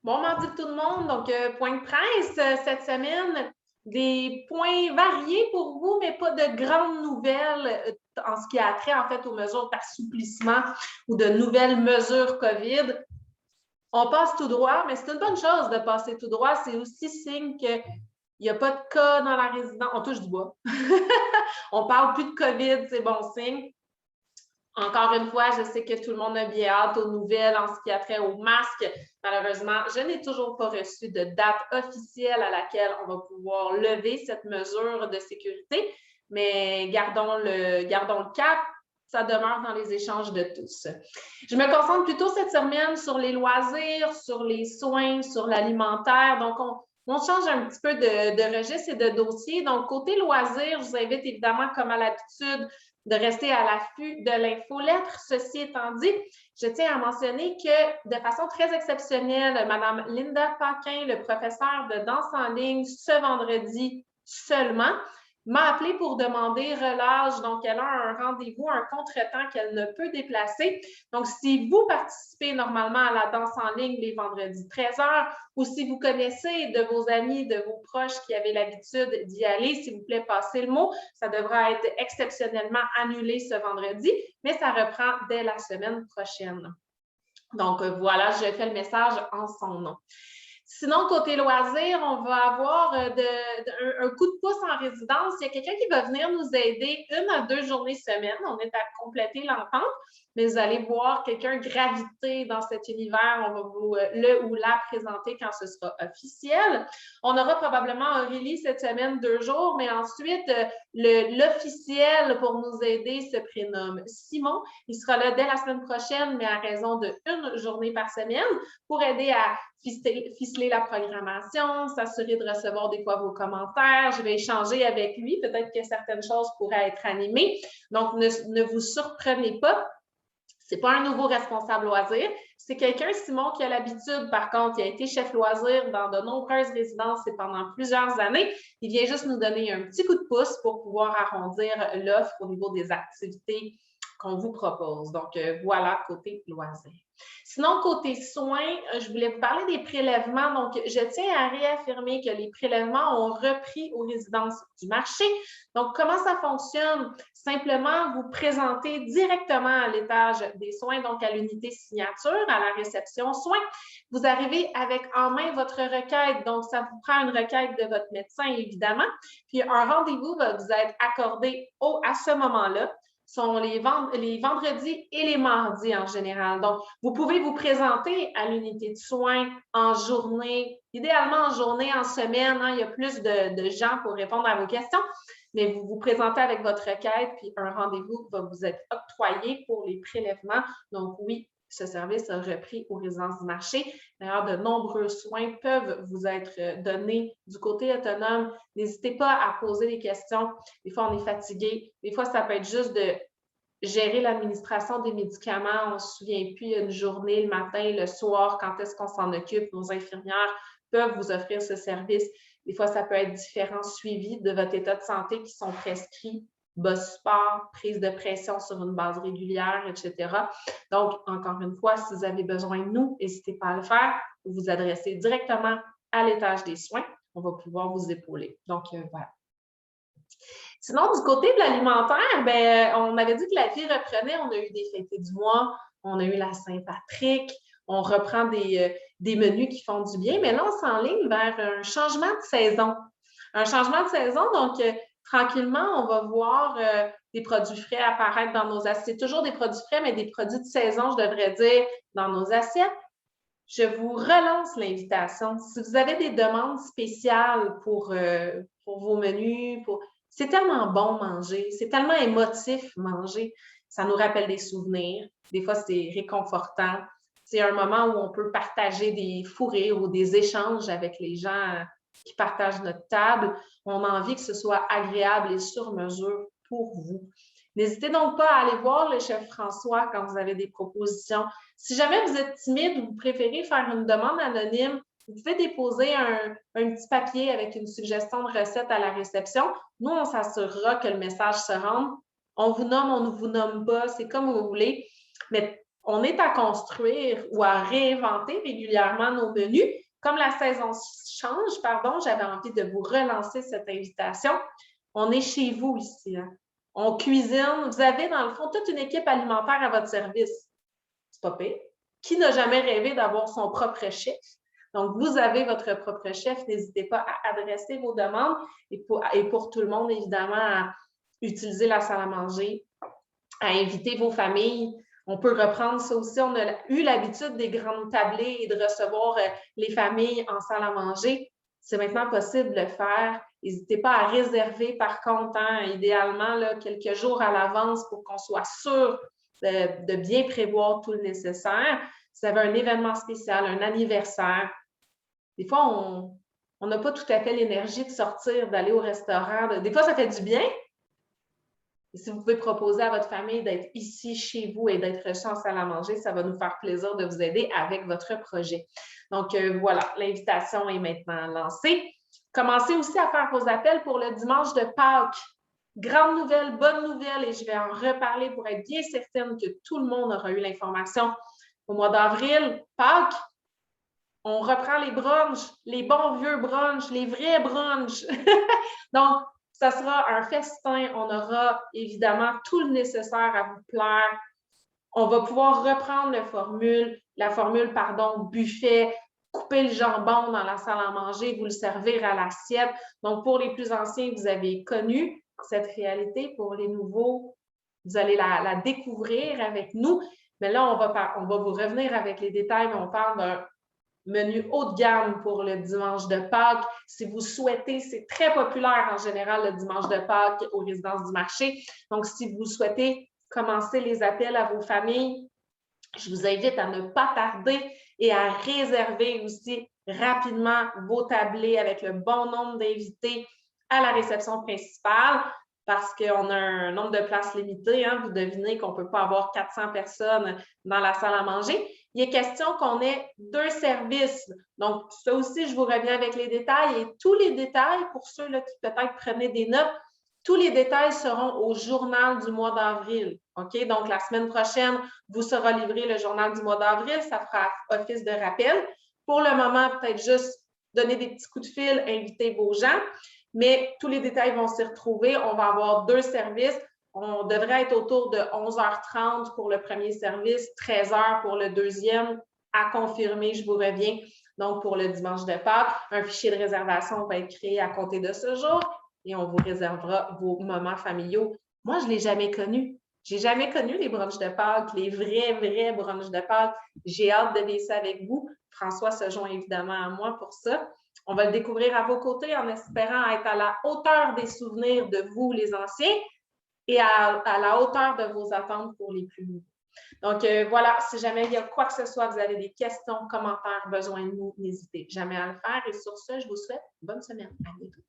Bon mardi tout le monde. Donc, point de presse cette semaine. Des points variés pour vous, mais pas de grandes nouvelles en ce qui a trait en fait aux mesures d'assouplissement ou de nouvelles mesures COVID. On passe tout droit, mais c'est une bonne chose de passer tout droit. C'est aussi signe qu'il n'y a pas de cas dans la résidence. On touche du bois. On parle plus de COVID, c'est bon signe. Encore une fois, je sais que tout le monde a bien hâte aux nouvelles en ce qui a trait aux masques. Malheureusement, je n'ai toujours pas reçu de date officielle à laquelle on va pouvoir lever cette mesure de sécurité, mais gardons le cap. Ça demeure dans les échanges de tous. Je me concentre plutôt cette semaine sur les loisirs, sur les soins, sur l'alimentaire. Donc, on change un petit peu de registre et de dossier. Donc, côté loisirs, je vous invite évidemment, comme à l'habitude, de rester à l'affût de l'infolettre. Ceci étant dit, je tiens à mentionner que de façon très exceptionnelle, Mme Linda Paquin, le professeur de danse en ligne, ce vendredi seulement, m'a appelé pour demander relâche. Donc, elle a un rendez-vous, un contretemps qu'elle ne peut déplacer. Donc, si vous participez normalement à la danse en ligne les vendredis 13h ou si vous connaissez de vos amis, de vos proches qui avaient l'habitude d'y aller, s'il vous plaît, passez le mot. Ça devra être exceptionnellement annulé ce vendredi, mais ça reprend dès la semaine prochaine. Donc, voilà, je fais le message en son nom. Sinon, côté loisirs, on va avoir un coup de pouce en résidence. Il y a quelqu'un qui va venir nous aider 1 à 2 journées semaine. On est à compléter l'entente, mais vous allez voir quelqu'un graviter dans cet univers. On va vous le ou la présenter quand ce sera officiel. On aura probablement Aurélie cette semaine 2 jours, mais ensuite, l'officiel pour nous aider se prénomme Simon. Il sera là dès la semaine prochaine, mais à raison de 1 journée par semaine pour aider à ficeler la programmation, s'assurer de recevoir des fois vos commentaires. Je vais échanger avec lui. Peut-être que certaines choses pourraient être animées. Donc, ne vous surprenez pas. Ce n'est pas un nouveau responsable loisir. C'est quelqu'un, Simon, qui a l'habitude, par contre, il a été chef loisir dans de nombreuses résidences et pendant plusieurs années. Il vient juste nous donner un petit coup de pouce pour pouvoir arrondir l'offre au niveau des activités qu'on vous propose. Donc, voilà, côté loisir. Sinon, côté soins, je voulais vous parler des prélèvements. Donc, je tiens à réaffirmer que les prélèvements ont repris aux résidences du marché. Donc, comment ça fonctionne? Simplement, vous présentez directement à l'étage des soins, donc à l'unité signature, à la réception soins. Vous arrivez avec en main votre requête. Donc, ça vous prend une requête de votre médecin, évidemment. Puis, un rendez-vous va vous être accordé à ce moment-là. Sont les vendredis et les mardis en général. Donc, vous pouvez vous présenter à l'unité de soins en journée, idéalement en journée, en semaine. Hein, il y a plus de gens pour répondre à vos questions, mais vous vous présentez avec votre requête, puis un rendez-vous va vous être octroyé pour les prélèvements. Donc, oui, ce service a repris aux résidences du marché. D'ailleurs, de nombreux soins peuvent vous être donnés du côté autonome. N'hésitez pas à poser des questions. Des fois, on est fatigué. Des fois, ça peut être juste de gérer l'administration des médicaments. On ne se souvient plus, une journée, le matin, le soir, quand est-ce qu'on s'en occupe. Nos infirmières peuvent vous offrir ce service. Des fois, ça peut être différents suivis de votre état de santé qui sont prescrits, bas sport, prise de pression sur une base régulière, etc. Donc, encore une fois, si vous avez besoin de nous, n'hésitez pas à le faire. Vous vous adressez directement à l'étage des soins. On va pouvoir vous épauler. Donc, voilà. Sinon, du côté de l'alimentaire, ben, on avait dit que la vie reprenait. On a eu des fêtes du mois, on a eu la Saint-Patrick, on reprend des menus qui font du bien, mais là, on s'enligne vers un changement de saison. Un changement de saison, donc tranquillement, on va voir des produits frais apparaître dans nos assiettes. Toujours des produits frais, mais des produits de saison, je devrais dire, dans nos assiettes. Je vous relance l'invitation. Si vous avez des demandes spéciales pour vos menus, c'est tellement bon manger, c'est tellement émotif manger. Ça nous rappelle des souvenirs. Des fois, c'est réconfortant. C'est un moment où on peut partager des fous rires ou des échanges avec les gens qui partagent notre table. On a envie que ce soit agréable et sur mesure pour vous. N'hésitez donc pas à aller voir le chef François quand vous avez des propositions. Si jamais vous êtes timide ou vous préférez faire une demande anonyme, vous pouvez déposer un petit papier avec une suggestion de recette à la réception. Nous, on s'assurera que le message se rende. On vous nomme, on ne vous nomme pas, c'est comme vous voulez. Mais on est à construire ou à réinventer régulièrement nos menus. Comme la saison change, pardon, j'avais envie de vous relancer cette invitation. On est chez vous ici. Hein? On cuisine. Vous avez, dans le fond, toute une équipe alimentaire à votre service. C'est pas pire. Qui n'a jamais rêvé d'avoir son propre chef? Donc, vous avez votre propre chef. N'hésitez pas à adresser vos demandes et pour tout le monde, évidemment, à utiliser la salle à manger, à inviter vos familles. On peut reprendre ça aussi. On a eu l'habitude des grandes tablées et de recevoir les familles en salle à manger. C'est maintenant possible de le faire. N'hésitez pas à réserver, par contre, hein, idéalement, là, quelques jours à l'avance pour qu'on soit sûr de bien prévoir tout le nécessaire. Si vous avez un événement spécial, un anniversaire, des fois, on n'a pas tout à fait l'énergie de sortir, d'aller au restaurant. Des fois, ça fait du bien. Et si vous pouvez proposer à votre famille d'être ici, chez vous et d'être reçus en salle à manger, ça va nous faire plaisir de vous aider avec votre projet. Donc, voilà, l'invitation est maintenant lancée. Commencez aussi à faire vos appels pour le dimanche de Pâques. Grande nouvelle, bonne nouvelle, et je vais en reparler pour être bien certaine que tout le monde aura eu l'information. Au mois d'avril, Pâques, on reprend les brunchs, les bons vieux brunchs, les vrais brunchs. Donc, ça sera un festin. On aura évidemment tout le nécessaire à vous plaire. On va pouvoir reprendre la formule, buffet, couper le jambon dans la salle à manger, vous le servir à l'assiette. Donc, pour les plus anciens, vous avez connu cette réalité. Pour les nouveaux, vous allez la découvrir avec nous. Mais là, on va vous revenir avec les détails, mais on parle d'un menu haut de gamme pour le dimanche de Pâques. Si vous souhaitez, c'est très populaire en général le dimanche de Pâques aux résidences du marché. Donc, si vous souhaitez commencer les appels à vos familles, je vous invite à ne pas tarder et à réserver aussi rapidement vos tablés avec le bon nombre d'invités à la réception principale parce qu'on a un nombre de places limité. Hein. Vous devinez qu'on ne peut pas avoir 400 personnes dans la salle à manger. Il est question qu'on ait 2 services. Donc, ça aussi, je vous reviens avec les détails. Et tous les détails, pour ceux là, qui peut-être prenaient des notes, tous les détails seront au journal du mois d'avril. OK? Donc, la semaine prochaine, vous sera livré le journal du mois d'avril. Ça fera office de rappel. Pour le moment, peut-être juste donner des petits coups de fil, inviter vos gens. Mais tous les détails vont s'y retrouver. On va avoir 2 services. On devrait être autour de 11h30 pour le premier service, 13h pour le deuxième. À confirmer, je vous reviens. Donc, pour le dimanche de Pâques, un fichier de réservation va être créé à compter de ce jour et on vous réservera vos moments familiaux. Moi, je ne l'ai jamais connu. Je n'ai jamais connu les brunchs de Pâques, les vrais brunchs de Pâques. J'ai hâte de vivre ça avec vous. François se joint évidemment à moi pour ça. On va le découvrir à vos côtés en espérant être à la hauteur des souvenirs de vous, les anciens, et à la hauteur de vos attentes pour les plus nouveaux. Donc, voilà, si jamais il y a quoi que ce soit, vous avez des questions, commentaires, besoin de nous, n'hésitez jamais à le faire. Et sur ce, je vous souhaite une bonne semaine. À bientôt.